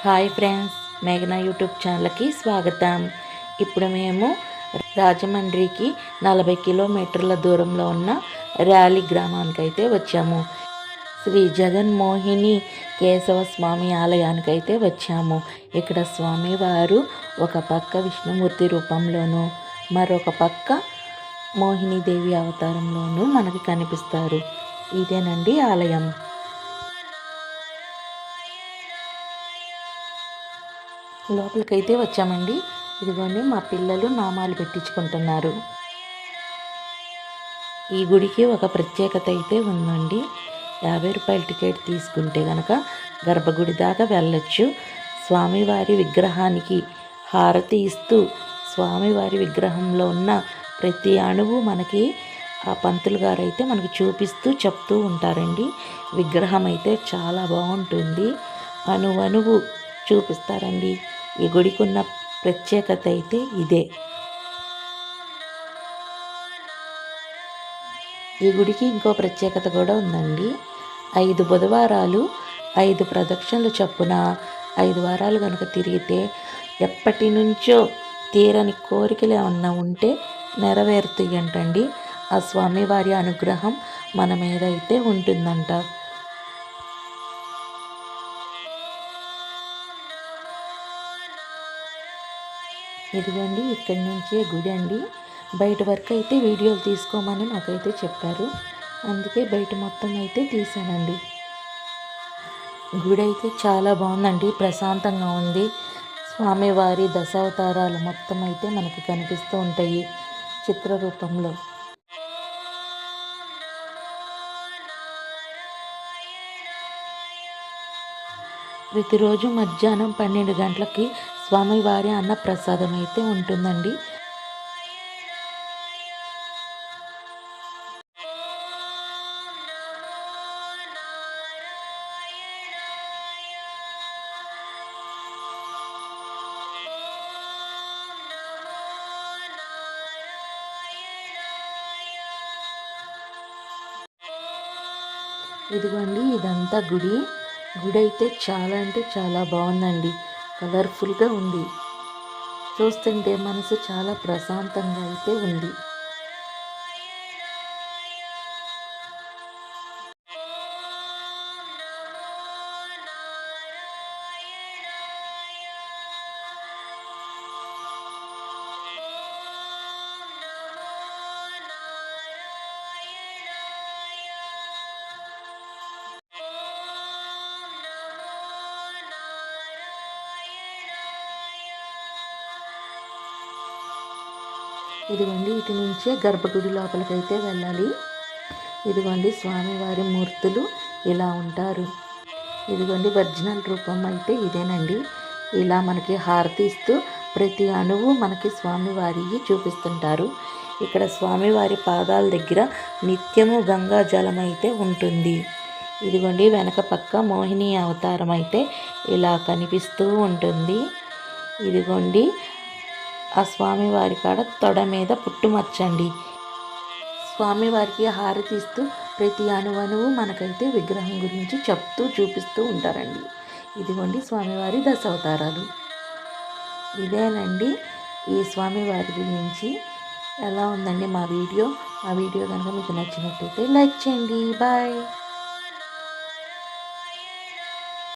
Hi friends, మేఘనా YouTube ఛానల్కి స్వాగతం. ఇప్పుడు మేము రాజమండ్రికి 40 కిలోమీటర్ల దూరంలో ఉన్న ర్యాలీ గ్రామానికి అయితే వచ్చాము. శ్రీ జగన్మోహిని కేశవ స్వామి ఆలయానికి అయితే వచ్చాము. ఇక్కడ స్వామివారు ఒక పక్క విష్ణుమూర్తి రూపంలోనూ మరొక పక్క మోహినీదేవి అవతారంలోనూ మనకి కనిపిస్తారు. ఇదేనండి ఆలయం. లోపలికైతే వచ్చామండి. ఇదిగోండి మా పిల్లలు నామాలు పెట్టించుకుంటున్నారు. ఈ గుడికి ఒక ప్రత్యేకత అయితే ఉందండి. 50 రూపాయల టికెట్ తీసుకుంటే కనుక గర్భగుడి దాకా వెళ్ళొచ్చు. స్వామివారి విగ్రహానికి హారతి ఇస్తూ స్వామివారి విగ్రహంలో ఉన్న ప్రతి అణువు మనకి ఆ పంతులు గారు అయితే మనకి చూపిస్తూ చెప్తూ ఉంటారండి. విగ్రహం అయితే చాలా బాగుంటుంది. అణువణువు చూపిస్తారండి. ఈ గుడికి ఉన్న ప్రత్యేకత అయితే ఇదే. ఈ గుడికి ఇంకో ప్రత్యేకత కూడా ఉందండి. 5 బుధవారాలు 5 ప్రదక్షిణలు చొప్పున 5 వారాలు కనుక తిరిగితే ఎప్పటి నుంచో తీరని కోరికలు ఏమన్నా ఉంటే నెరవేరుతాయంటండి. ఆ స్వామివారి అనుగ్రహం మన మీద అయితే ఉంటుందంట. ఇదిగోండి ఇక్కడి నుంచే గుడి అండి. బయట వరకు అయితే వీడియోలు తీసుకోమని నాకైతే చెప్పారు. అందుకే బయట మొత్తం అయితే తీసానండి. గుడి అయితే చాలా బాగుందండి. ప్రశాంతంగా ఉంది. స్వామివారి దశావతారాలు మొత్తం అయితే మనకి కనిపిస్తూ ఉంటాయి చిత్రరూపంలో. ప్రతిరోజు మధ్యాహ్నం 12 గంటలకి స్వామివారి అన్నప్రసాదం అయితే ఉంటుందండి. ఇదిగోండి ఇదంతా గుడి. గుడి అయితే చాలా అంటే చాలా బాగుందండి. కలర్ఫుల్గా ఉంది. చూస్తుంటే మనసు చాలా ప్రశాంతంగా అయితే ఉంది. ఇదిగోండి ఇటు నుంచే గర్భగుడి లోపలికైతే వెళ్ళాలి. ఇదిగోండి స్వామివారి మూర్తులు ఇలా ఉంటారు. ఇదిగోండి ఒరిజినల్ రూపం అయితే ఇదేనండి. ఇలా మనకి హారతి ఇస్తూ ప్రతి అణువు మనకి స్వామివారి చూపిస్తుంటారు. ఇక్కడ స్వామివారి పాదాల దగ్గర నిత్యము గంగా జలం అయితే ఉంటుంది. ఇదిగోండి వెనక పక్క మోహిని అవతారం అయితే ఇలా కనిపిస్తూ ఉంటుంది. ఇదిగోండి ఆ స్వామివారి కాడ తొడ మీద పుట్టుమచ్చండి. స్వామివారికి హారతి ఇస్తూ ప్రతి అణువణువు మనకైతే విగ్రహం గురించి చెప్తూ చూపిస్తూ ఉంటారండి. ఇదిగోండి స్వామివారి దశావతారాలు. ఇదేనండి ఈ స్వామివారి గురించి. ఎలా ఉందండి మా వీడియో కనుక మీకు నచ్చినట్టయితే లైక్ చేయండి. బాయ్.